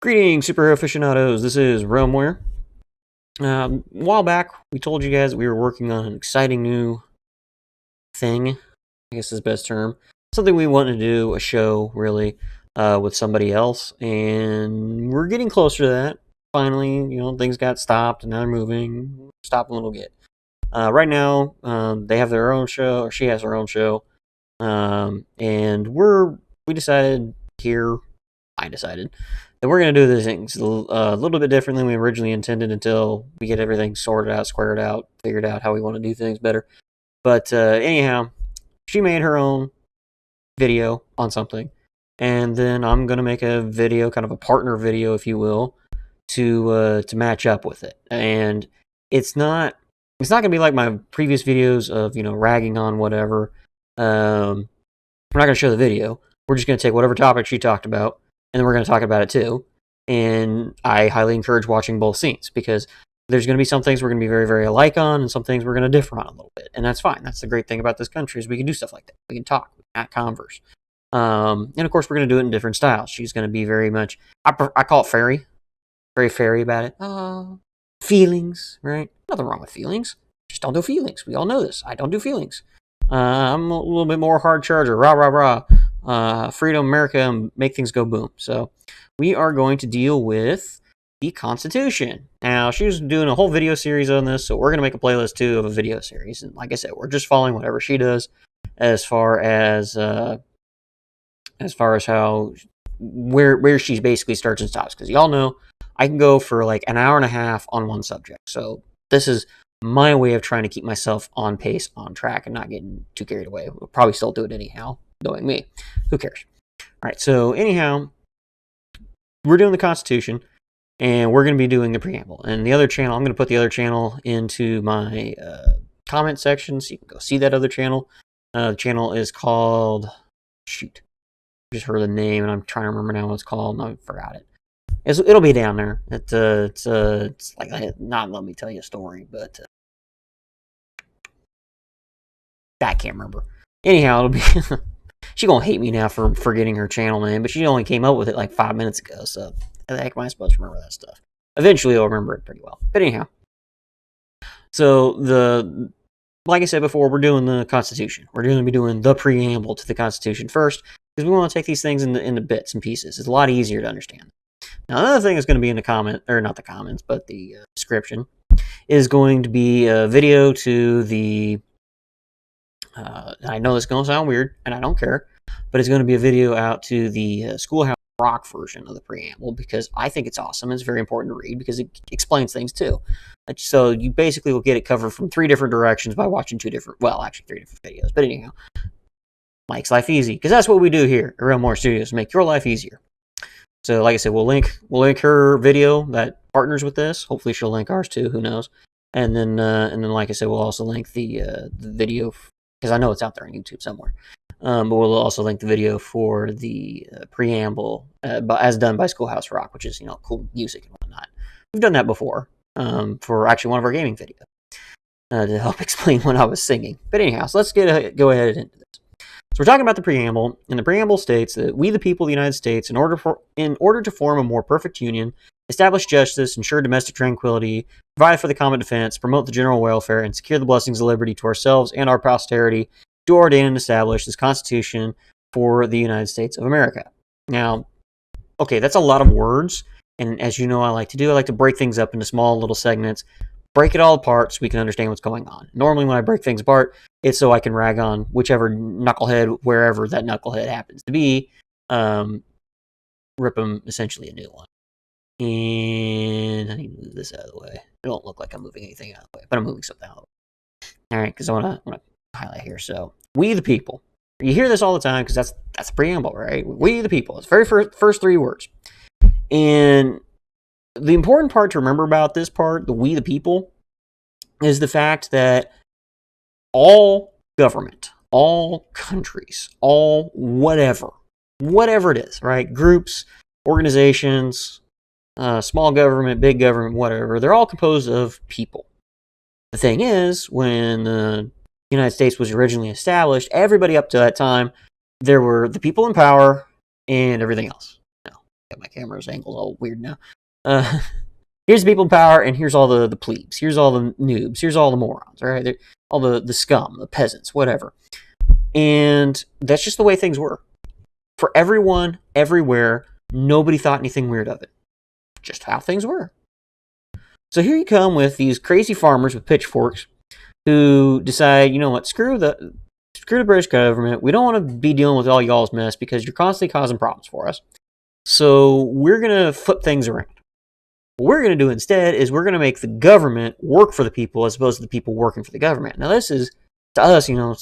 Greetings, superhero aficionados. This is Realmware. A while back, we told you guys that we were working on an exciting new thing. I guess is the best term. Something we wanted to do, a show, really, with somebody else. And we're getting closer to that. Finally, things got stopped, and now they're moving. Stop a little bit. Right now, they have their own show, or she has her own show. And we decided here, I decided, that we're going to do these things a little bit different than we originally intended until we get everything sorted out, squared out, figured out how we want to do things better. But anyhow, she made her own video on something, and then I'm going to make a video, kind of a partner video, if you will, to match up with it. And it's not going to be like my previous videos of ragging on whatever. We're not going to show the video. We're just going to take whatever topic she talked about, and then we're going to talk about it too. And I highly encourage watching both scenes, because there's going to be some things we're going to be very, very alike on, and some things we're going to differ on a little bit. And that's fine. That's the great thing about this country, is we can do stuff like that. We can talk, we can converse. And of course, we're going to do it in different styles. She's going to be very much, I call it fairy. Very fairy about it. Feelings, right? Nothing wrong with feelings. Just don't do feelings. We all know this. I don't do feelings. I'm a little bit more hard charger. Rah, rah, rah. Freedom, America, and make things go boom. So we are going to deal with the Constitution. Now, she was doing a whole video series on this, so we're going to make a playlist too of a video series. And like I said, we're just following whatever she does as far as how where she basically starts and stops. Because y'all know I can go for like an hour and a half on one subject. So this is my way of trying to keep myself on pace, on track, and not getting too carried away. We'll probably still do it anyhow, knowing me. Who cares? All right, so anyhow, we're doing the Constitution, and we're going to be doing the Preamble. And the other channel, I'm going to put the other channel into my comment section, so you can go see that other channel. The channel is called, shoot, I just heard the name, and I'm trying to remember now what it's called, and I forgot it. It'll be down there. It's like, not let me tell you a story, but I can't remember. Anyhow, it'll be. She's gonna hate me now for forgetting her channel name, but she only came up with it like 5 minutes ago. So how the heck am I supposed to remember that stuff? Eventually, I'll remember it pretty well. But anyhow, so like I said before, we're doing the Constitution. We're going to be doing the preamble to the Constitution first, because we want to take these things into bits and pieces. It's a lot easier to understand. Now, another thing that's going to be in the comment, or not the comments, but the description, is going to be a video to the, I know this is going to sound weird, and I don't care, but it's going to be a video out to the Schoolhouse Rock version of the preamble, because I think it's awesome. It's very important to read, because it explains things too. So you basically will get it covered from 3 different directions by watching 3 different videos. But anyhow, makes life easy, because that's what we do here at Realmore Studios, make your life easier. So, like I said, we'll link her video that partners with this. Hopefully, she'll link ours too. Who knows? And then, like I said, we'll also link the video, because I know it's out there on YouTube somewhere. But we'll also link the video for the preamble, as done by Schoolhouse Rock, which is cool music and whatnot. We've done that before for actually one of our gaming videos to help explain what I was singing. But anyhow, so let's go ahead into this. So we're talking about the preamble, and the preamble states that we, the people of the United States, in order to form a more perfect union, establish justice, ensure domestic tranquility, provide for the common defense, promote the general welfare, and secure the blessings of liberty to ourselves and our posterity, do ordain and establish this Constitution for the United States of America. Now, okay, that's a lot of words, and as you know I like to break things up into small little segments, break it all apart so we can understand what's going on. Normally when I break things apart, it's so I can rag on whichever knucklehead, wherever that knucklehead happens to be, rip them essentially a new one. And I need to move this out of the way. It don't look like I'm moving anything out of the way, but I'm moving something out of the way. All right, because I want to highlight here. So, we the people. You hear this all the time, because that's a preamble, right? We the people. It's the very first 3 words. And the important part to remember about this part, the we the people, is the fact that all government, all countries, all whatever it is, right? Groups, organizations, small government, big government, whatever, they're all composed of people. The thing is, when the United States was originally established, everybody up to that time, there were the people in power and everything else. My camera's angled all weird now. Here's the people in power, and here's all the plebes. Here's all the noobs. Here's all the morons, all right? They're all the scum, the peasants, whatever. And that's just the way things were. For everyone, everywhere, nobody thought anything weird of it. Just how things were. So here you come with these crazy farmers with pitchforks who decide, you know what, screw the British government. We don't want to be dealing with all y'all's mess because you're constantly causing problems for us. So we're going to flip things around. What we're going to do instead is we're going to make the government work for the people as opposed to the people working for the government. Now this is, to us, you know,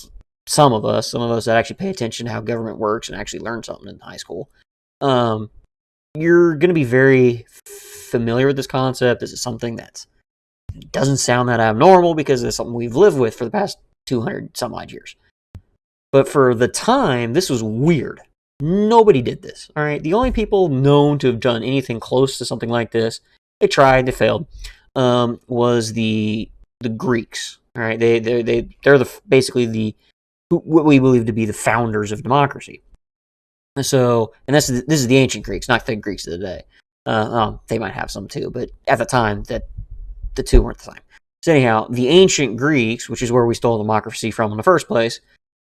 some of us that actually pay attention to how government works and actually learn something in high school, you're going to be very familiar with this concept. This is something that doesn't sound that abnormal because it's something we've lived with for the past 200 some odd years. But for the time, this was weird. Nobody did this, all right? The only people known to have done anything close to something like this, they tried, they failed, was the Greeks, all right? They're basically what we believe to be the founders of democracy. So, and this is the ancient Greeks, not the Greeks of the day. They might have some too, but at the time, that the two weren't the same. So anyhow, the ancient Greeks, which is where we stole democracy from in the first place,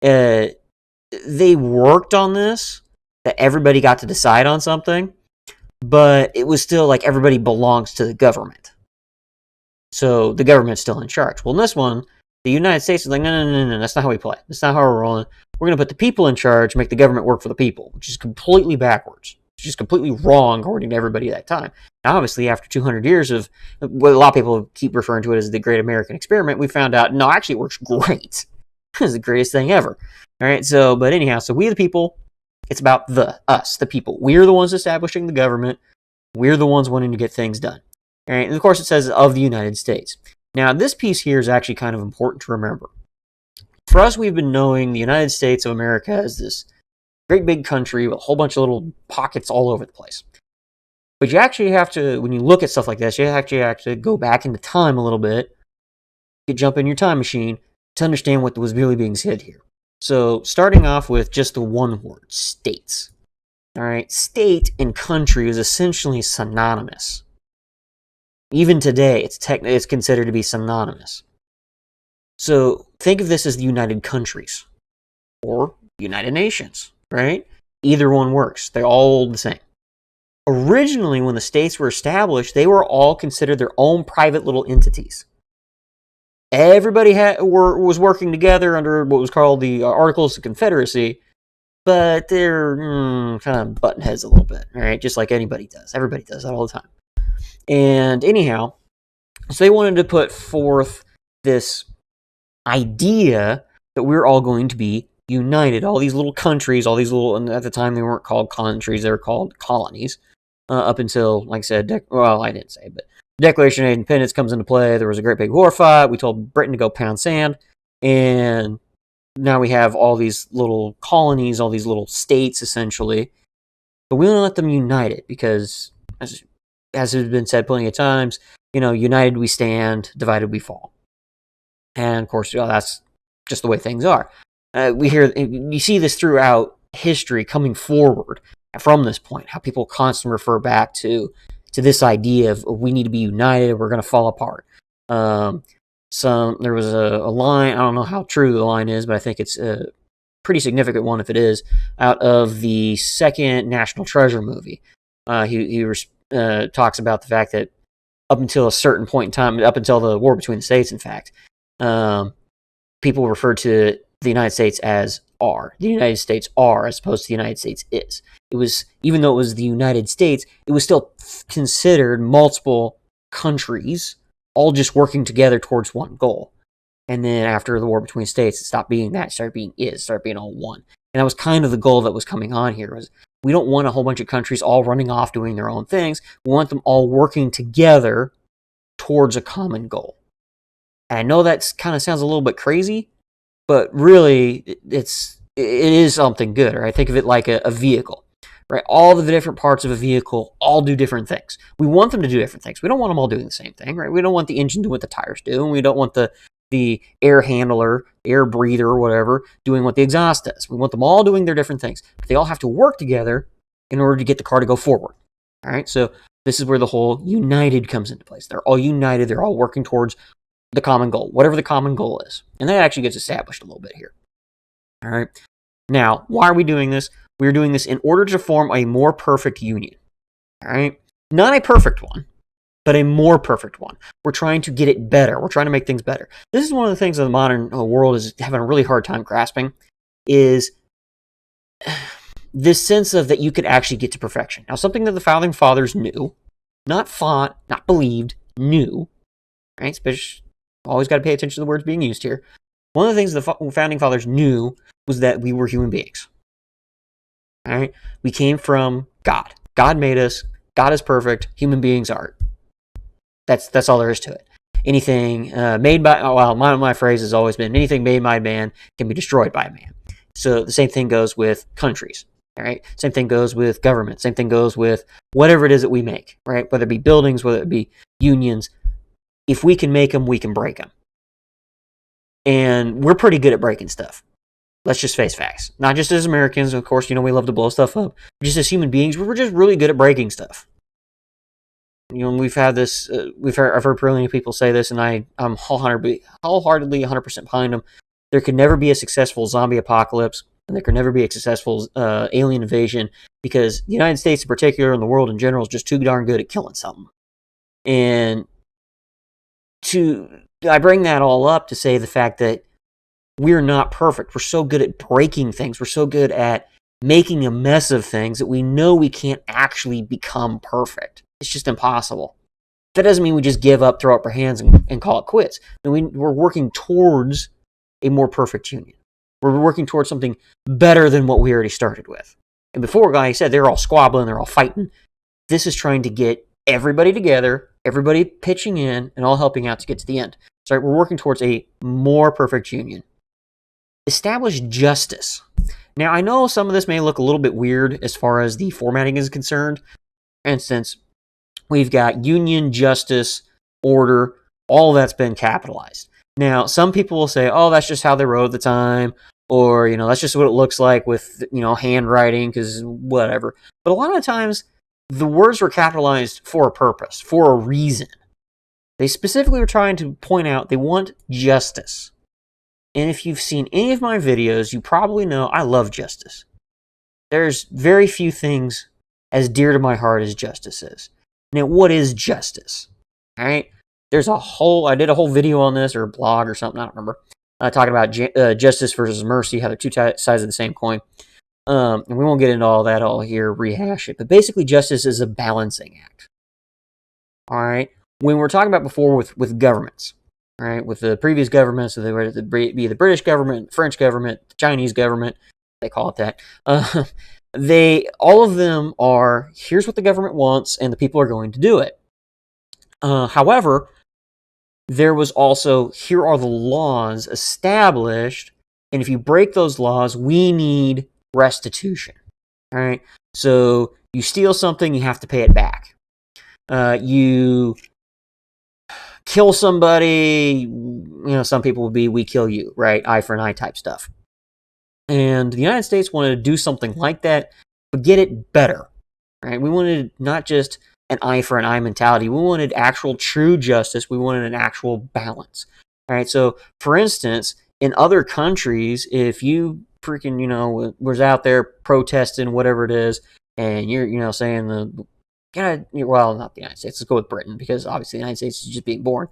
they worked on this, that everybody got to decide on something, but it was still like everybody belongs to the government. So the government's still in charge. Well, in this one, the United States is like, no, that's not how we play. That's not how we're rolling. We're going to put the people in charge, make the government work for the people, which is completely backwards. It's just completely wrong according to everybody at that time. Now, obviously, after 200 years of what a lot of people keep referring to it as the Great American Experiment, we found out, no, actually it works great. It's the greatest thing ever. All right, so, but anyhow, so we the people, it's about us, the people. We're the ones establishing the government. We're the ones wanting to get things done. All right, and of course it says of the United States. Now, this piece here is actually kind of important to remember. For us, we've been knowing the United States of America as this great big country with a whole bunch of little pockets all over the place. But you actually have to, when you look at stuff like this, you actually have to go back into time a little bit, jump in your time machine to understand what was really being said here. So, starting off with just the one word, states. All right, state and country is essentially synonymous. Even today, it's considered to be synonymous. So, think of this as the United Countries or United Nations, right? Either one works. They're all the same. Originally, when the states were established, they were all considered their own private little entities. Everybody was working together under what was called the Articles of Confederacy, but they're kind of butting heads a little bit, right? Just like anybody does. Everybody does that all the time. And anyhow, so they wanted to put forth this idea that we're all going to be united. All these little countries, and at the time they weren't called countries, they were called colonies. Up until, like I said, I didn't say, but Declaration of Independence comes into play. There was a great big war fight. We told Britain to go pound sand. And now we have all these little colonies, all these little states, essentially. But we want to let them unite it because, as has been said plenty of times, united we stand, divided we fall. And, of course, that's just the way things are. You see this throughout history coming forward from this point, how people constantly refer back to this idea of we need to be united, we're going to fall apart. There was a line, I don't know how true the line is, but I think it's a pretty significant one if it is, out of the second National Treasure movie. He talks about the fact that up until a certain point in time, up until the war between the states, in fact, people referred to the United States as are. The United States are as opposed to the United States is. It was, even though it was the United States, it was still considered multiple countries all just working together towards one goal. And then after the war between states, it stopped being that, it started being all one. And that was kind of the goal that was coming on here, was we don't want a whole bunch of countries all running off doing their own things. We want them all working together towards a common goal. And I know that kind of sounds a little bit crazy, but really it is something good. Right? Think of it like a vehicle. Right? All the different parts of a vehicle all do different things. We want them to do different things. We don't want them all doing the same thing. Right? We don't want the engine doing what the tires do, and we don't want the air handler, air breather, or whatever, doing what the exhaust does. We want them all doing their different things. But they all have to work together in order to get the car to go forward. All right, so this is where the whole united comes into place. They're all united. They're all working towards the common goal, whatever the common goal is. And that actually gets established a little bit here. All right. Now, why are we doing this? We're doing this in order to form a more perfect union. All right. Not a perfect one, but a more perfect one. We're trying to get it better. We're trying to make things better. This is one of the things that the modern world is having a really hard time grasping, is this sense of that you could actually get to perfection. Now, something that the founding fathers knew, not thought, not believed, knew, right? Especially, always got to pay attention to the words being used here. One of the things the founding fathers knew was that we were human beings. All right? We came from God. God made us. God is perfect. Human beings aren't. That's all there is to it. Anything made by, well, my phrase has always been, anything made by man can be destroyed by man. So the same thing goes with countries. All right. Same thing goes with government. Same thing goes with whatever it is that we make, right? Whether it be buildings, whether it be unions. If we can make them, we can break them. And we're pretty good at breaking stuff. Let's just face facts. Not just as Americans, of course, we love to blow stuff up. Just as human beings, we're just really good at breaking stuff. We've had this, I've heard plenty of people say this, and I'm wholeheartedly 100% behind them. There could never be a successful zombie apocalypse, and there could never be a successful alien invasion, because the United States in particular, and the world in general, is just too darn good at killing something. And I bring that all up to say the fact that we're not perfect. We're so good at breaking things. We're so good at making a mess of things that we know we can't actually become perfect. It's just impossible. That doesn't mean we just give up, throw up our hands, and call it quits. No, we're working towards a more perfect union. We're working towards something better than what we already started with. And before, like I said, they're all squabbling, they're all fighting. This is trying to get everybody together, everybody pitching in, and all helping out to get to the end. So we're working towards a more perfect union. Establish justice. Now, I know some of this may look a little bit weird as far as the formatting is concerned. For instance, we've got union, justice, order, all that's been capitalized. Now, some people will say, oh, that's just how they wrote at the time, or, that's just what it looks like with, handwriting, because whatever. But a lot of times, the words were capitalized for a purpose, for a reason. They specifically were trying to point out they want justice. And if you've seen any of my videos, you probably know I love justice. There's very few things as dear to my heart as justice is. Now, what is justice? All right? I did a whole video on this, or a blog or something, I don't remember, talking about justice versus mercy, how they're two sides of the same coin. And we won't get into all that all here, rehash it. But basically, justice is a balancing act. All right? When we're talking about before with governments, all right, with the previous governments, so they were to be the British government, the French government, the Chinese government, they call it that. All of them are, here's what the government wants, and the people are going to do it. However, there was also, here are the laws established, and if you break those laws, we need restitution. All right, so you steal something, you have to pay it back. You kill somebody, some people would be, we kill you, right? Eye for an eye type stuff. And the United States wanted to do something like that, but get it better, right? We wanted not just an eye for an eye mentality. We wanted actual true justice. We wanted an actual balance, all right? So, for instance, in other countries, if you freaking, was out there protesting whatever it is, and you're, saying well, not the United States. Let's go with Britain, because obviously the United States is just being born.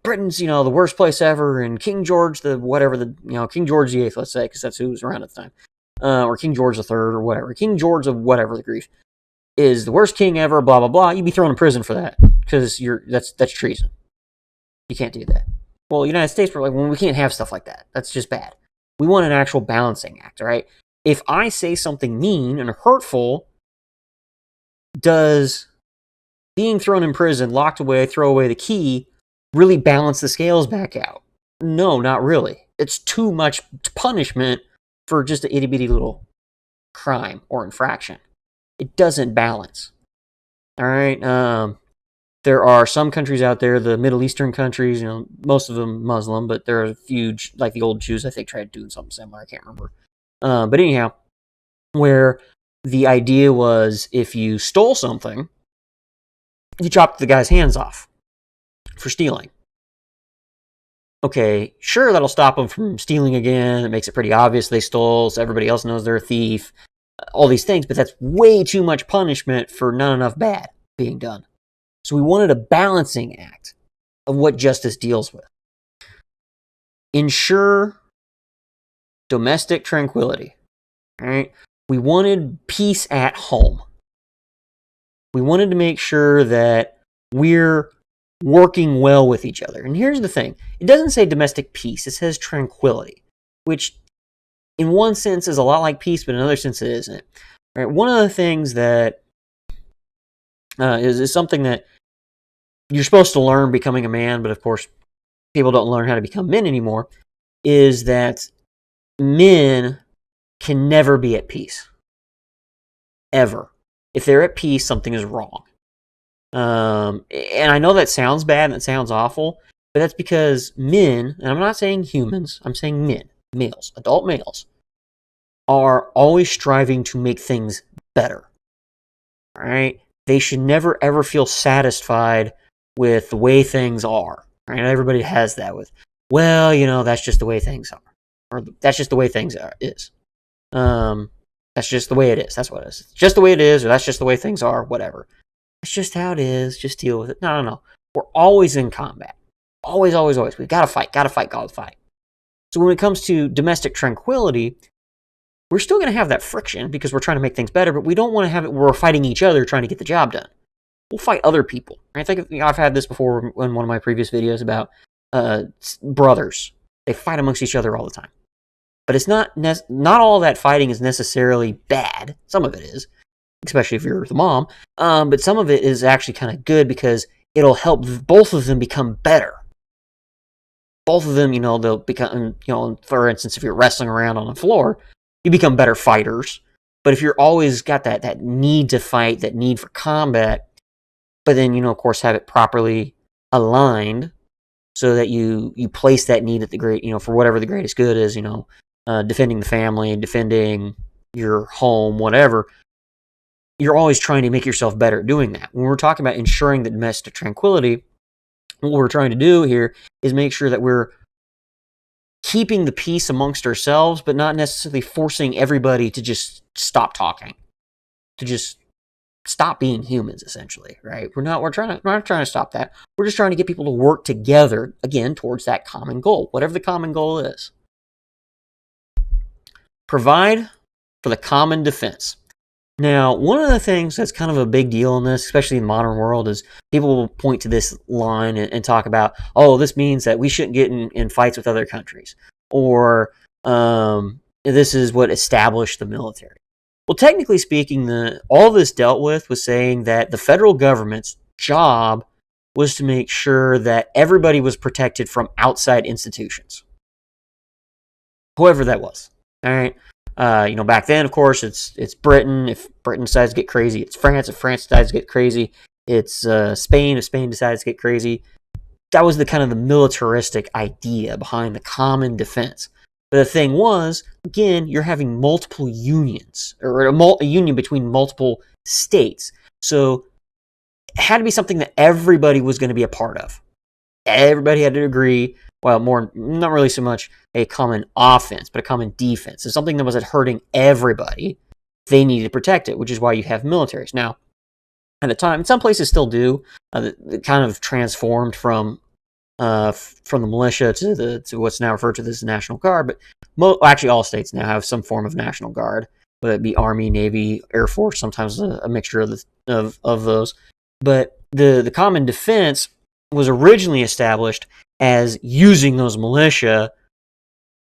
Britain's, the worst place ever, and King George King George VIII, let's say, because that's who was around at the time, or King George III, or whatever, King George of whatever the grief, is the worst king ever, blah, blah, blah. You'd be thrown in prison for that, because that's treason. You can't do that. Well, the United States, we're like, well, we can't have stuff like that. That's just bad. We want an actual balancing act, right? If I say something mean and hurtful, does being thrown in prison, locked away, throw away the key, really balance the scales back out? No, not really. It's too much punishment for just an itty-bitty little crime or infraction. It doesn't balance. All right? There are some countries out there, the Middle Eastern countries, most of them Muslim, but there are a few, like the old Jews, I think, tried doing something similar. I can't remember. But anyhow, where the idea was, if you stole something, you chop the guy's hands off for stealing. Okay, sure, that'll stop them from stealing again. It makes it pretty obvious they stole, so everybody else knows they're a thief. All these things, but that's way too much punishment for not enough bad being done. So we wanted a balancing act of what justice deals with. Ensure domestic tranquility. All right? We wanted peace at home. We wanted to make sure that we're working well with each other. And here's the thing. It doesn't say domestic peace. It says tranquility, which in one sense is a lot like peace, but in another sense it isn't. All right? One of the things that is something that you're supposed to learn becoming a man, but of course people don't learn how to become men anymore, is that men can never be at peace. Ever. If they're at peace, something is wrong. And I know that sounds bad and it sounds awful, but that's because men, and I'm not saying humans, I'm saying men, males, adult males, are always striving to make things better. All right? They should never ever feel satisfied with the way things are. Right? Everybody has that with, well, that's just the way things are. Or that's just the way things is. That's just the way it is. That's what it is. It's just the way it is, or that's just the way things are, whatever. It's just how it is. Just deal with it. No. We're always in combat. Always, always, always. We've got to fight. So when it comes to domestic tranquility, we're still going to have that friction because we're trying to make things better, but we don't want to have it where we're fighting each other trying to get the job done. We'll fight other people. I think I've had this before in one of my previous videos about brothers. They fight amongst each other all the time. But it's not all that fighting is necessarily bad. Some of it is, especially if you're the mom. But some of it is actually kind of good because it'll help both of them become better. Both of them, they'll become, for instance, if you're wrestling around on the floor, you become better fighters. But if you're always got that need to fight, that need for combat, but then, of course, have it properly aligned so that you place that need at the for whatever the greatest good is, defending the family, defending your home, whatever, you're always trying to make yourself better at doing that. When we're talking about ensuring the domestic tranquility, what we're trying to do here is make sure that we're keeping the peace amongst ourselves, but not necessarily forcing everybody to just stop talking, to just stop being humans, essentially, right? We're not trying to stop that. We're just trying to get people to work together, again, towards that common goal, whatever the common goal is. Provide for the common defense. Now, one of the things that's kind of a big deal in this, especially in the modern world, is people will point to this line and talk about, oh, this means that we shouldn't get in fights with other countries, or this is what established the military. Well, technically speaking, all this dealt with was saying that the federal government's job was to make sure that everybody was protected from outside institutions, whoever that was. All right. Back then, of course, it's Britain. If Britain decides to get crazy, it's France. If France decides to get crazy, it's Spain. If Spain decides to get crazy, that was the kind of the militaristic idea behind the common defense. But the thing was, again, you're having multiple unions, or a union between multiple states. So it had to be something that everybody was going to be a part of. Everybody had to agree. Well, not really so much a common offense, but a common defense. So something that was hurting everybody, they needed to protect it, which is why you have militaries. Now, at the time, some places still do. It kind of transformed from the militia to what's now referred to as the National Guard. But actually, all states now have some form of National Guard, whether it be Army, Navy, Air Force, sometimes a mixture of those. But the common defense was originally established as using those militia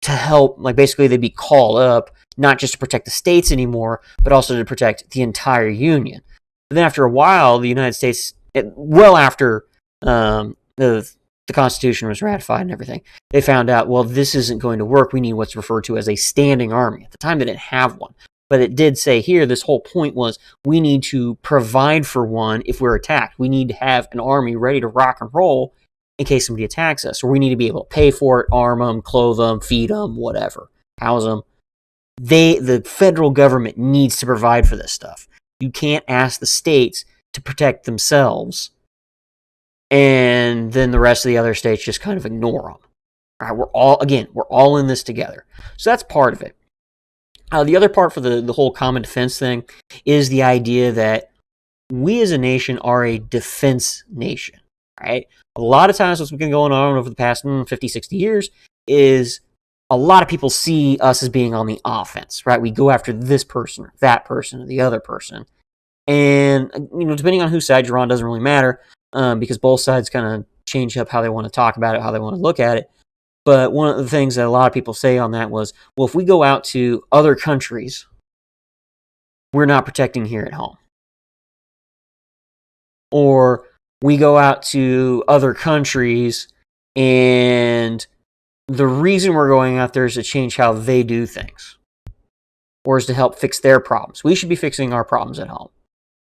to help, like basically they'd be called up, not just to protect the states anymore, but also to protect the entire Union. But then after a while, the United States, well after the Constitution was ratified and everything, they found out, well, this isn't going to work. We need what's referred to as a standing army. At the time, they didn't have one. But it did say here, this whole point was, we need to provide for one if we're attacked. We need to have an army ready to rock and roll in case somebody attacks us. Or we need to be able to pay for it, arm them, clothe them, feed them, whatever, house them. The federal government needs to provide for this stuff. You can't ask the states to protect themselves and then the rest of the other states just kind of ignore them. All right, we're all in this together. So that's part of it. The other part for the whole common defense thing is the idea that we as a nation are a defense nation, right? A lot of times what's been going on over the past 50, 60 years is a lot of people see us as being on the offense, right? We go after this person, or that person, or the other person. And, depending on whose side you're on doesn't really matter, because both sides kind of change up how they want to talk about it, how they want to look at it. But one of the things that a lot of people say on that was, well, if we go out to other countries, we're not protecting here at home. Or we go out to other countries and the reason we're going out there is to change how they do things. Or is to help fix their problems. We should be fixing our problems at home.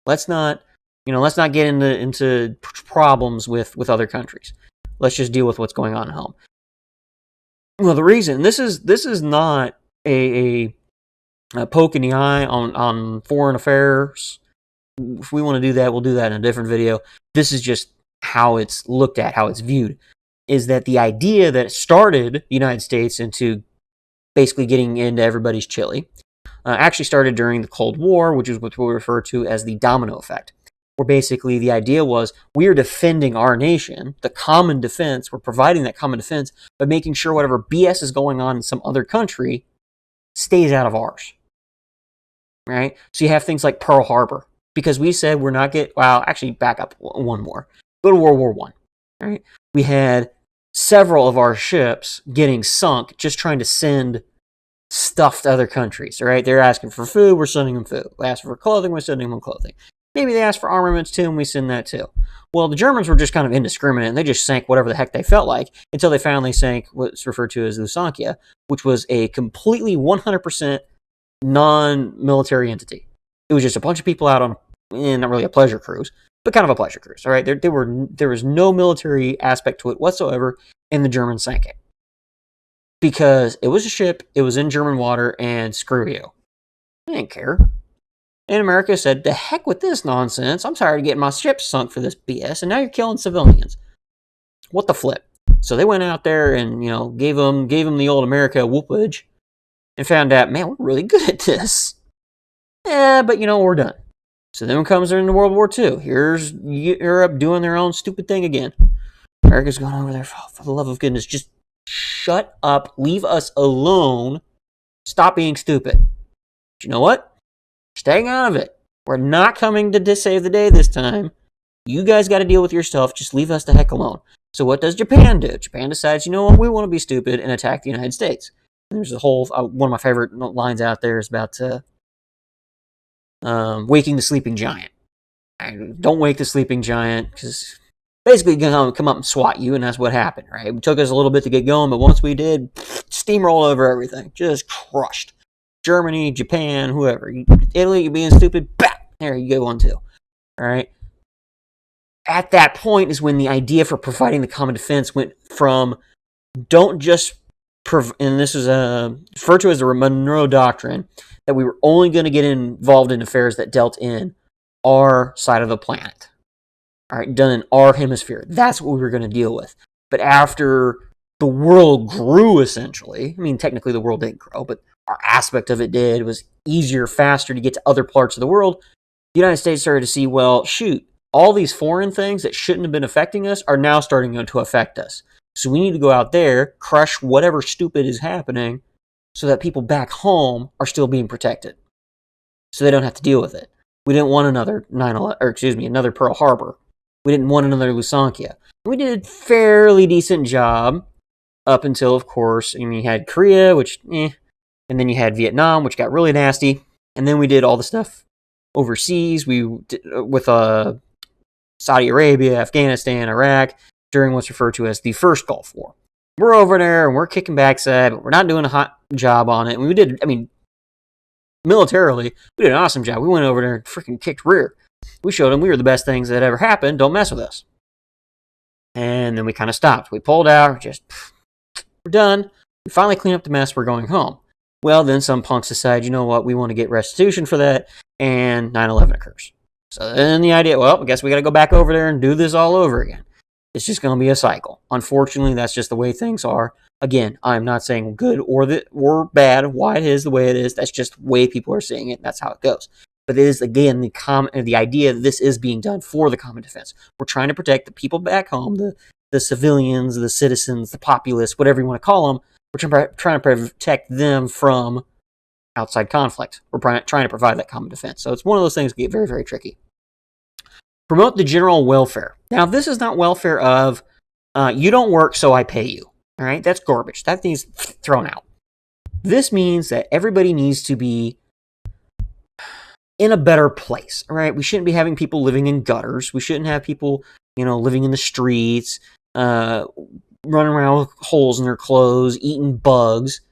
Let's not get into problems with other countries. Let's just deal with what's going on at home. Well, the reason this is not a poke in the eye on foreign affairs. If we want to do that, we'll do that in a different video. This is just how it's looked at, how it's viewed. Is that the idea that started the United States into basically getting into everybody's chili actually started during the Cold War, which is what we refer to as the domino effect. Where basically the idea was we're defending our nation, the common defense, we're providing that common defense, but making sure whatever BS is going on in some other country stays out of ours. Right? So you have things like Pearl Harbor, because we said we're not actually back up one more. Go to World War I. Right? We had several of our ships getting sunk just trying to send stuff to other countries. Right? They're asking for food, we're sending them food. They ask for clothing, we're sending them clothing. Maybe they asked for armaments too, and we send that too. Well, the Germans were just kind of indiscriminate, and they just sank whatever the heck they felt like until they finally sank what's referred to as Lusancia, which was a completely 100% non-military entity. It was just a bunch of people out on, not really a pleasure cruise, but kind of a pleasure cruise. All right, there was no military aspect to it whatsoever, and the Germans sank it because it was a ship, it was in German water, and screw you. I didn't care. And America said, the heck with this nonsense. I'm tired of getting my ship sunk for this BS, and now you're killing civilians. What the flip? So they went out there and, gave them the old America whoopage and found out, man, we're really good at this. Yeah, but we're done. So then comes into World War II. Here's Europe doing their own stupid thing again. America's going over there, for the love of goodness, just shut up, leave us alone, stop being stupid. But you know what? Staying out of it. We're not coming to save the day this time. You guys got to deal with your stuff. Just leave us the heck alone. So what does Japan do? Japan decides, you know what, we want to be stupid and attack the United States. And there's a whole, one of my favorite lines out there is about waking the sleeping giant. Don't wake the sleeping giant, because basically going to come up and swat you, and that's what happened, right? It took us a little bit to get going, but once we did, steamroll over everything. Just crushed. Germany, Japan, whoever. Italy, you're being stupid. Bah! There you go, one too. All right. At that point is when the idea for providing the common defense went from don't just, and this is referred to as the Monroe Doctrine, that we were only going to get involved in affairs that dealt in our side of the planet. All right, done in our hemisphere. That's what we were going to deal with. But after the world grew, essentially, technically the world didn't grow, but our aspect of it did. It was easier, faster to get to other parts of the world. The United States started to see, well, shoot, all these foreign things that shouldn't have been affecting us are now starting to affect us. So we need to go out there, crush whatever stupid is happening so that people back home are still being protected. So they don't have to deal with it. We didn't want another another Pearl Harbor. We didn't want another Lusancia. We did a fairly decent job up until, of course, you had Korea, which, and then you had Vietnam, which got really nasty. And then we did all the stuff overseas. We did, with Saudi Arabia, Afghanistan, Iraq, during what's referred to as the first Gulf War. We're over there and we're kicking backside, but we're not doing a hot job on it. And we did, militarily, we did an awesome job. We went over there and freaking kicked rear. We showed them we were the best things that ever happened. Don't mess with us. And then we kind of stopped. We pulled out. We're done. We finally cleaned up the mess. We're going home. Well, then some punks decide, you know what, we want to get restitution for that, and 9/11 occurs. So then the idea, well, I guess we got to go back over there and do this all over again. It's just going to be a cycle. Unfortunately, that's just the way things are. Again, I'm not saying good or bad, why it is the way it is. That's just the way people are seeing it. That's how it goes. But it is, again, the idea that this is being done for the common defense. We're trying to protect the people back home, the civilians, the citizens, the populace, whatever you want to call them. We're trying to protect them from outside conflict. We're trying to provide that common defense. So it's one of those things that get very, very tricky. Promote the general welfare. Now, this is not welfare of you don't work, so I pay you. All right, that's garbage. That needs thrown out. This means that everybody needs to be in a better place. All right, we shouldn't be having people living in gutters. We shouldn't have people, living in the streets, running around with holes in their clothes, eating bugs.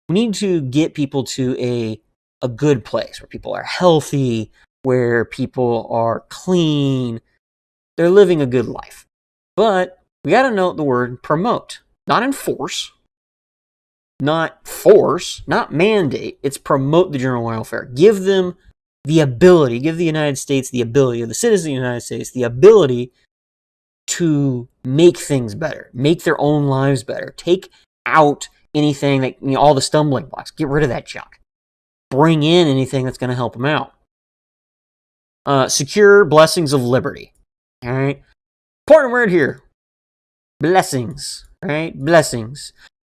We need to get people to a good place where people are healthy, where people are clean, they're living a good life. But we got to note the word promote, not enforce, not force, not mandate. It's promote the general welfare. Give them the ability, give the United States the ability, or the citizens of the United States the ability to make things better, make their own lives better, take out anything that, all the stumbling blocks, get rid of that junk, bring in anything that's going to help them out. Secure blessings of liberty. All right. Important word here. Blessings. Right? Blessings.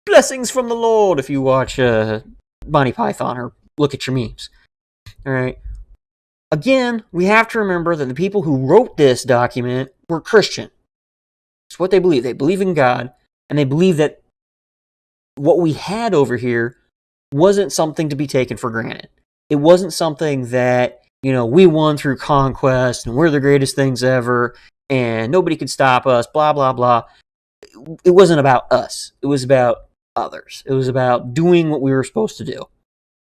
Blessings from the Lord if you watch Monty Python or look at your memes. All right. Again, we have to remember that the people who wrote this document were Christian. It's what they believe. They believe in God, and they believe that what we had over here wasn't something to be taken for granted. It wasn't something that, we won through conquest and we're the greatest things ever and nobody could stop us, blah, blah, blah. It wasn't about us. It was about others. It was about doing what we were supposed to do.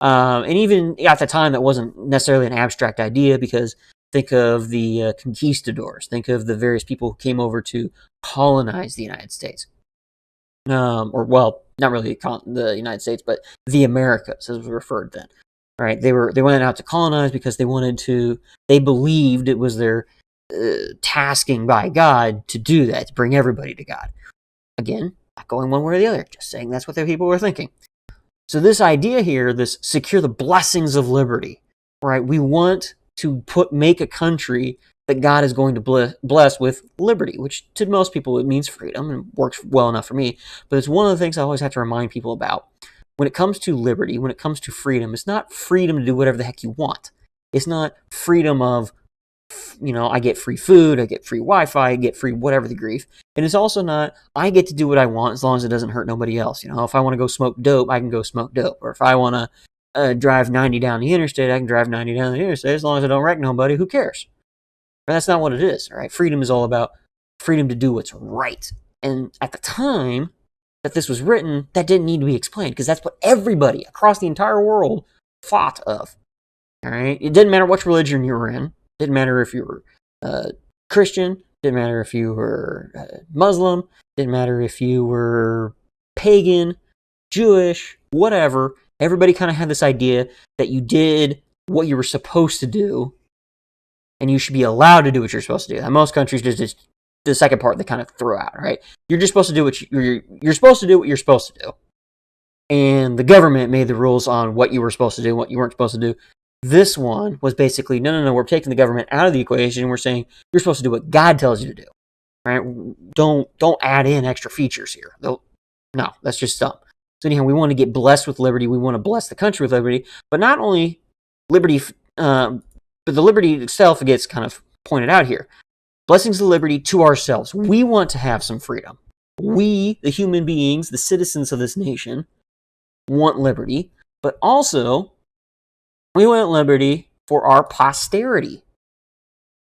And even at the time, that wasn't necessarily an abstract idea, because think of the conquistadors. Think of the various people who came over to colonize the United States. Not really the United States, but the Americas, as was referred then. Right? They went out to colonize because they believed it was their tasking by God to do that, to bring everybody to God. Again, not going one way or the other, just saying that's what the people were thinking. So this idea here, this secure the blessings of liberty, right? We want to make a country that God is going to bless with liberty, which to most people it means freedom, and works well enough for me. But it's one of the things I always have to remind people about. When it comes to liberty, when it comes to freedom, it's not freedom to do whatever the heck you want. It's not freedom of, I get free food, I get free Wi-Fi, I get free whatever the grief. And it's also not, I get to do what I want as long as it doesn't hurt nobody else. If I want to go smoke dope, I can go smoke dope. Or if I want to drive 90 down the interstate, I can drive 90 down the interstate as long as I don't wreck nobody. Who cares? But that's not what it is, right? Freedom is all about freedom to do what's right. And at the time that this was written, that didn't need to be explained, because that's what everybody across the entire world thought of. All right? It didn't matter which religion you were in. It didn't matter if you were Christian. Didn't matter if you were Muslim. Didn't matter if you were pagan, Jewish, whatever. Everybody kind of had this idea that you did what you were supposed to do, and you should be allowed to do what you're supposed to do. And most countries just the second part they kind of throw out, right? You're just supposed to do what you're supposed to do what you're supposed to do. And the government made the rules on what you were supposed to do, what you weren't supposed to do. This one was basically, no, we're taking the government out of the equation, and we're saying you're supposed to do what God tells you to do, right? Don't add in extra features here. No, that's just dumb. So anyhow, we want to get blessed with liberty. We want to bless the country with liberty, but not only liberty, but the liberty itself gets kind of pointed out here. Blessings of liberty to ourselves. We want to have some freedom. We, the human beings, the citizens of this nation, want liberty, but also we want liberty for our posterity.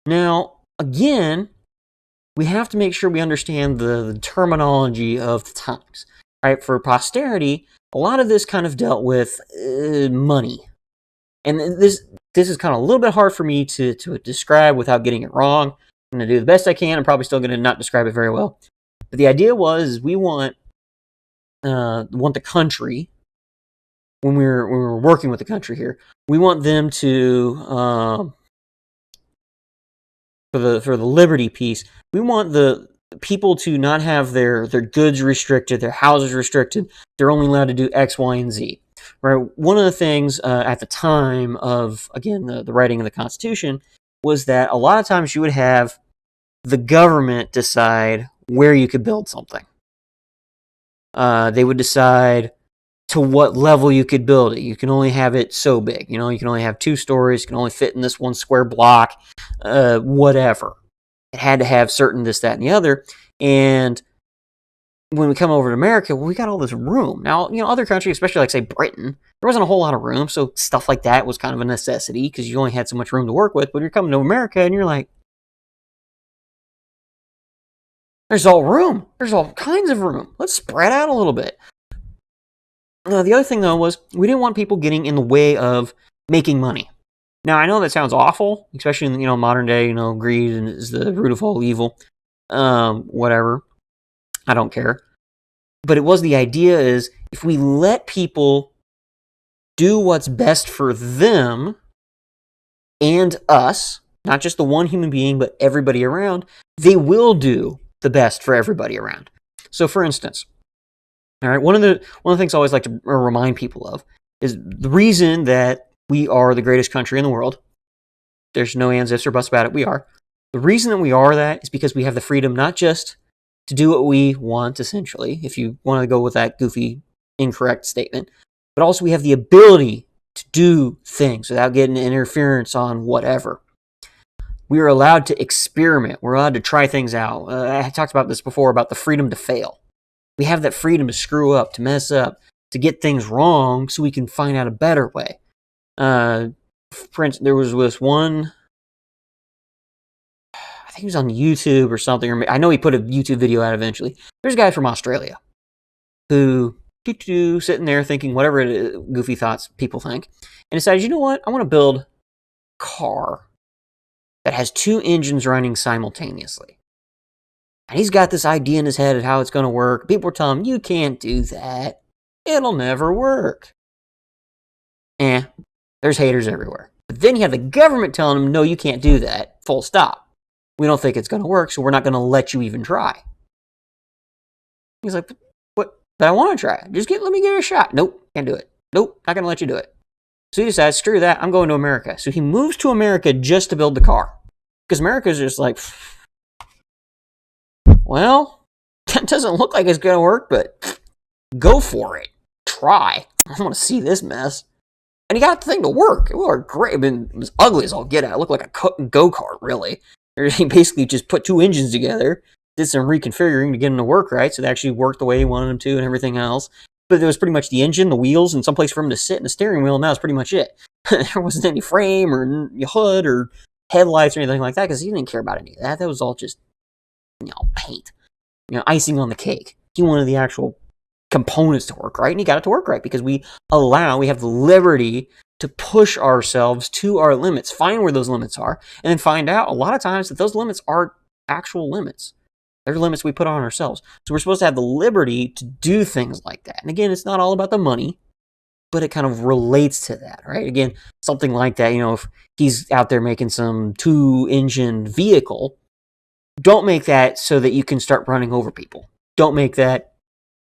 Now, again, we have to make sure we understand the terminology of the times. Right? For posterity, a lot of this kind of dealt with money. And this is kind of a little bit hard for me to describe without getting it wrong. I'm going to do the best I can. I'm probably still going to not describe it very well. But the idea was we want the country, when we were working with the country here, we want them to, for the liberty piece, we want the people to not have their goods restricted, their houses restricted. They're only allowed to do X, Y, and Z. Right? One of the things at the time of, again, the writing of the Constitution was that a lot of times you would have the government decide where you could build something. They would decide to what level you could build it. You can only have it so big. You can only have 2 stories. You can only fit in this 1 square block, whatever. It had to have certain this, that, and the other. And when we come over to America, well, we got all this room. Now, other countries, especially like, say, Britain, there wasn't a whole lot of room. So stuff like that was kind of a necessity because you only had so much room to work with. But you're coming to America and you're like, there's all room. There's all kinds of room. Let's spread out a little bit. The other thing, though, was we didn't want people getting in the way of making money. Now, I know that sounds awful, especially in, modern day, greed is the root of all evil. Whatever. I don't care. But it was the idea is if we let people do what's best for them and us, not just the one human being, but everybody around, they will do the best for everybody around. So, for instance, all right, one of the things I always like to remind people of is the reason that we are the greatest country in the world. There's no ands, ifs, or buts about it. We are. The reason that we are that is because we have the freedom not just to do what we want, essentially, if you want to go with that goofy, incorrect statement, but also we have the ability to do things without getting interference on whatever. We are allowed to experiment. We're allowed to try things out. I talked about this before, about the freedom to fail. We have that freedom to screw up, to mess up, to get things wrong so we can find out a better way. For instance, there was this one, I think he was on YouTube or something, or I know he put a YouTube video out eventually. There's a guy from Australia who sitting there thinking whatever goofy thoughts people think, and decides, you know what, I want to build a car that has 2 engines running simultaneously. And he's got this idea in his head of how it's going to work. People were telling him, you can't do that. It'll never work. There's haters everywhere. But then you have the government telling him, no, you can't do that. Full stop. We don't think it's going to work, so we're not going to let you even try. He's like, what? But I want to try. Let me give it a shot. Nope, can't do it. Nope, not going to let you do it. So he decides, screw that, I'm going to America. So he moves to America just to build the car. Because America's just like, well, that doesn't look like it's going to work, but go for it. Try. I want to see this mess. And he got the thing to work. It worked great. I mean, it was ugly as all get out. It looked like a go-kart, really. He basically just put 2 engines together, did some reconfiguring to get them to work right, so they actually worked the way he wanted them to and everything else. But there was pretty much the engine, the wheels, and someplace for him to sit, and the steering wheel, and that was pretty much it. There wasn't any frame or hood or headlights or anything like that, because he didn't care about any of that. That was all just, paint. Icing on the cake. He wanted the actual components to work right, and he got it to work right, because we have the liberty to push ourselves to our limits, find where those limits are, and then find out a lot of times that those limits are actual limits. They're limits we put on ourselves. So we're supposed to have the liberty to do things like that. And again, it's not all about the money, but it kind of relates to that, right? Again, something like that, if he's out there making some 2-engine vehicle, don't make that so that you can start running over people. Don't make that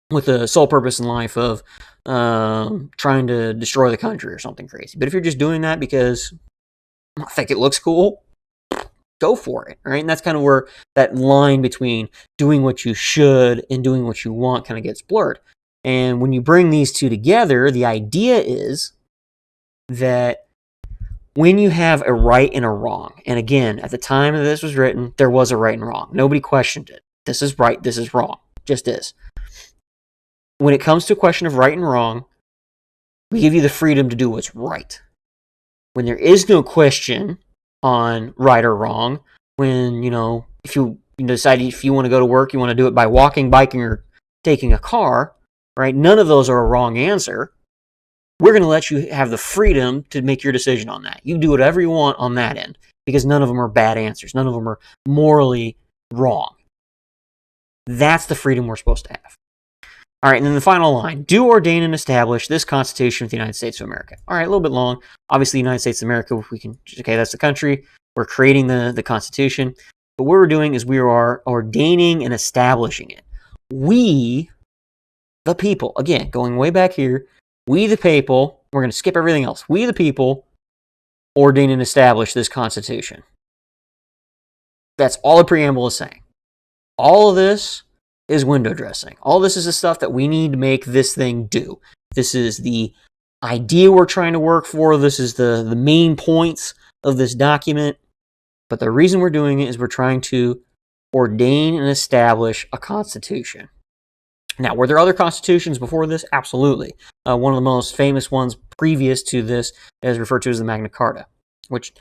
with the sole purpose in life of trying to destroy the country or something crazy. But if you're just doing that because I think it looks cool, go for it, right? And that's kind of where that line between doing what you should and doing what you want kind of gets blurred. And when you bring these two together, the idea is that when you have a right and a wrong, and again, at the time that this was written, there was a right and wrong. Nobody questioned it. This is right, this is wrong. Just is. When it comes to a question of right and wrong, we give you the freedom to do what's right. When there is no question on right or wrong, when, if you decide if you want to go to work, you want to do it by walking, biking, or taking a car, right? None of those are a wrong answer. We're going to let you have the freedom to make your decision on that. You do whatever you want on that end, because none of them are bad answers. None of them are morally wrong. That's the freedom we're supposed to have. All right, and then the final line. Do ordain and establish this Constitution of the United States of America. All right, a little bit long. Obviously, the United States of America, that's the country. We're creating the Constitution. But what we're doing is we are ordaining and establishing it. We, the people, again, going way back here, we the people, we're going to skip everything else. We the people ordain and establish this Constitution. That's all the preamble is saying. All of this is window dressing. All this is the stuff that we need to make this thing do. This is the idea we're trying to work for. This is the main points of this document. But the reason we're doing it is we're trying to ordain and establish a constitution. Now, were there other constitutions before this? Absolutely. One of the most famous ones previous to this is referred to as the Magna Carta, which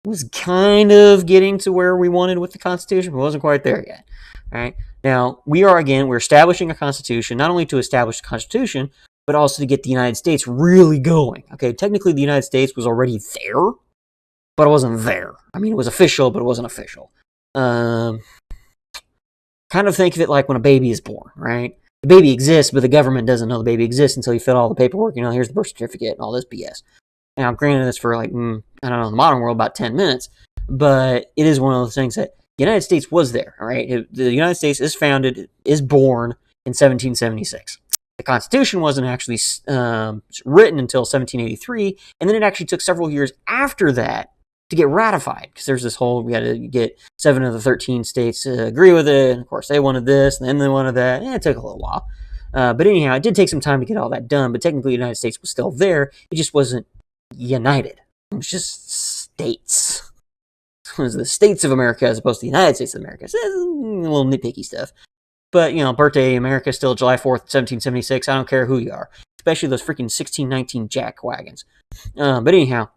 was kind of getting to where we wanted with the Constitution, but wasn't quite there yet. All right. Now, we're establishing a constitution, not only to establish the Constitution, but also to get the United States really going. Okay, technically the United States was already there, but it wasn't there. I mean, it was official, but it wasn't official. Kind of think of it like when a baby is born, right? The baby exists, but the government doesn't know the baby exists until you fill out all the paperwork. Here's the birth certificate and all this BS. Now, granted, it's for like, I don't know, in the modern world, about 10 minutes, but it is one of those things that the United States was there, all right? The United States is born in 1776. The Constitution wasn't actually written until 1783, and then it actually took several years after that to get ratified, because there's this whole, we had to get 7 of the 13 states to agree with it, and of course they wanted this, and then they wanted that, and it took a little while. But anyhow, it did take some time to get all that done, but technically the United States was still there, it just wasn't united. It was just states. It was the states of America as opposed to the United States of America. So a little nitpicky stuff. But, birthday America still July 4th, 1776. I don't care who you are. Especially those freaking 1619 jack wagons. But anyhow,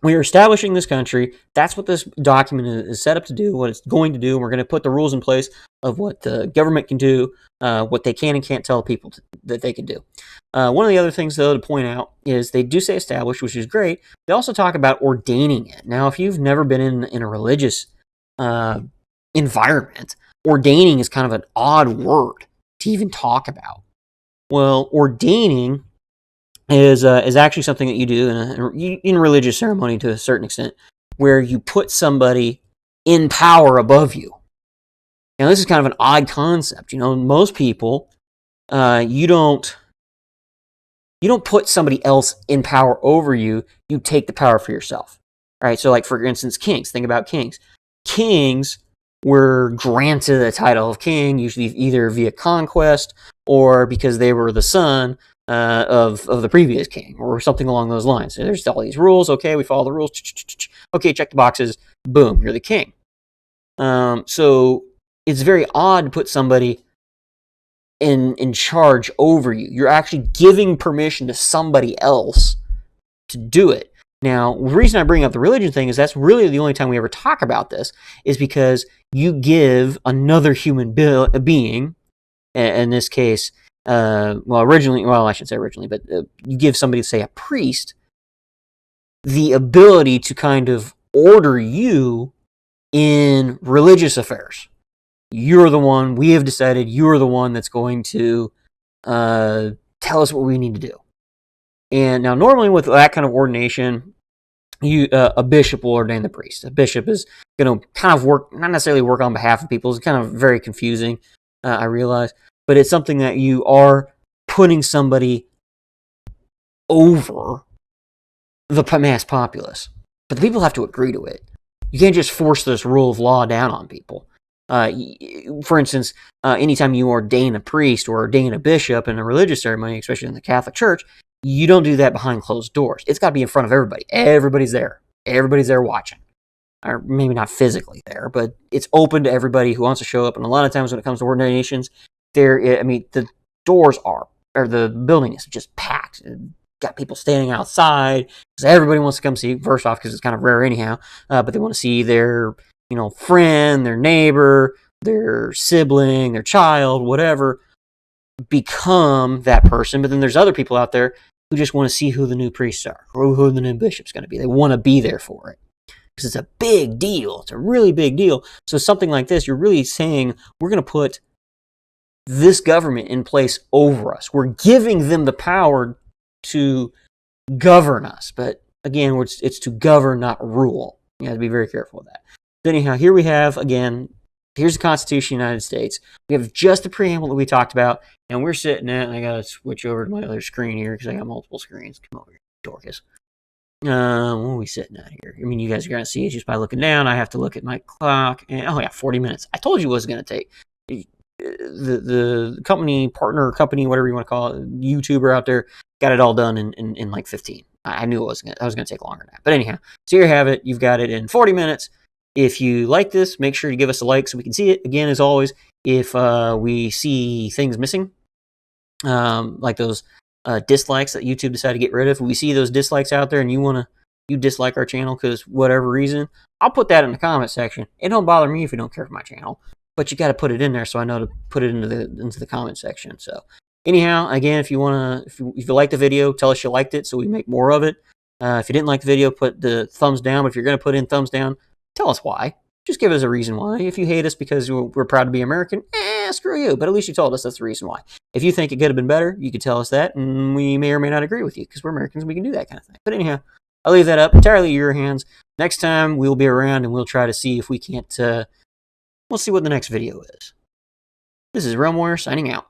we are establishing this country. That's what this document is set up to do, what it's going to do. We're going to put the rules in place of what the government can do, what they can and can't tell people that they can do. One of the other things, though, to point out is they do say establish, which is great. They also talk about ordaining it. Now, if you've never been in a religious environment, ordaining is kind of an odd word to even talk about. Well, ordaining is actually something that you do in religious ceremony to a certain extent, where you put somebody in power above you. Now, this is kind of an odd concept. Most people, you don't put somebody else in power over you. You take the power for yourself. All right. So, like for instance, kings. Think about kings. Kings were granted the title of king, usually either via conquest or because they were the son of the previous king, or something along those lines. So there's all these rules. Okay, we follow the rules. Okay, check the boxes. Boom, you're the king. So it's very odd to put somebody in charge over you. You're actually giving permission to somebody else to do it. Now, the reason I bring up the religion thing is that's really the only time we ever talk about this, is because you give another human being, in this case, I shouldn't say originally, but you give somebody, say, a priest, the ability to kind of order you in religious affairs. You're the one, we have decided you're the one that's going to tell us what we need to do. And now normally with that kind of ordination, a bishop will ordain the priest. A bishop is going to kind of not necessarily work on behalf of people. It's kind of very confusing, I realize. But it's something that you are putting somebody over the mass populace. But the people have to agree to it. You can't just force this rule of law down on people. For instance, anytime you ordain a priest or ordain a bishop in a religious ceremony, especially in the Catholic Church, you don't do that behind closed doors. It's got to be in front of everybody. Everybody's there. Everybody's there watching. Or maybe not physically there, but it's open to everybody who wants to show up. And a lot of times when it comes to ordinations, the doors or the building is just packed. Got people standing outside because everybody wants to come see. First off, because it's kind of rare anyhow, but they want to see their friend, their neighbor, their sibling, their child, whatever, become that person. But then there's other people out there who just want to see who the new priests are or who the new bishop's going to be. They want to be there for it because it's a big deal. It's a really big deal. So something like this, you're really saying we're going to put this government in place over us. We're giving them the power to govern us. But again, it's to govern, not rule. You have to be very careful with that. But anyhow, here we have, again, here's the Constitution of the United States. We have just the preamble that we talked about, and we're sitting at, and I got to switch over to my other screen here because I got multiple screens. Come over here, Dorcas. What are we sitting at here? I mean, you guys are going to see it just by looking down. I have to look at my clock. And, oh, yeah, 40 minutes. I told you it was going to take. The company, partner, company, whatever you want to call it, YouTuber out there, got it all done in like 15. I knew it was going to take longer than that. But anyhow, so here you have it. You've got it in 40 minutes. If you like this, make sure to give us a like so we can see it. Again, as always, if we see things missing, like those dislikes that YouTube decided to get rid of, if we see those dislikes out there and you dislike our channel because whatever reason, I'll put that in the comment section. It don't bother me if you don't care for my channel, but you got to put it in there so I know to put it into the comment section. So anyhow, again, if you like the video, tell us you liked it so we make more of it. If you didn't like the video, put the thumbs down. But if you're going to put in thumbs down, tell us why. Just give us a reason why. If you hate us because we're proud to be American, screw you. But at least you told us that's the reason why. If you think it could have been better, you could tell us that, and we may or may not agree with you because we're Americans and we can do that kind of thing. But anyhow, I'll leave that up entirely in your hands. Next time, we'll be around and we'll try to see if we can't, we'll see what the next video is. This is Realm Warrior signing out.